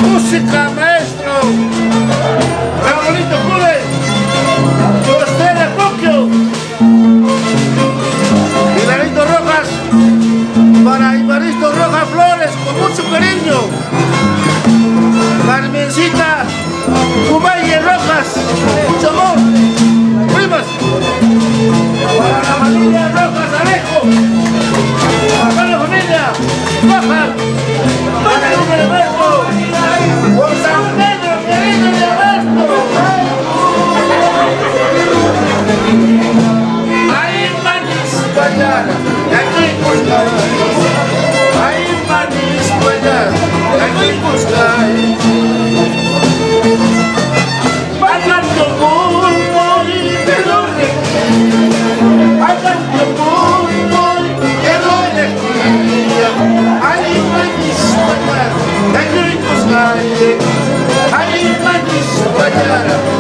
Música, maestro. Raulito Cule. Costera Tokio. Hilarito Rojas. Para Ivaristo Rojas Flores, con mucho cariño. Carmencita Cubaye Rojas, mucho amor. Primas. Para la familia Rojas Alejo. Para la familia Rojas. Para el Alberto. Por San Pedro, querido de Alberto. Ahí manis Guayana, aquí buscar. Ahí manis Guayana, aquí buscar. Pagando muy de donde. Pagando muy de donde. Ahí manis Guayana, aquí buscar. Ahí manis Guayana.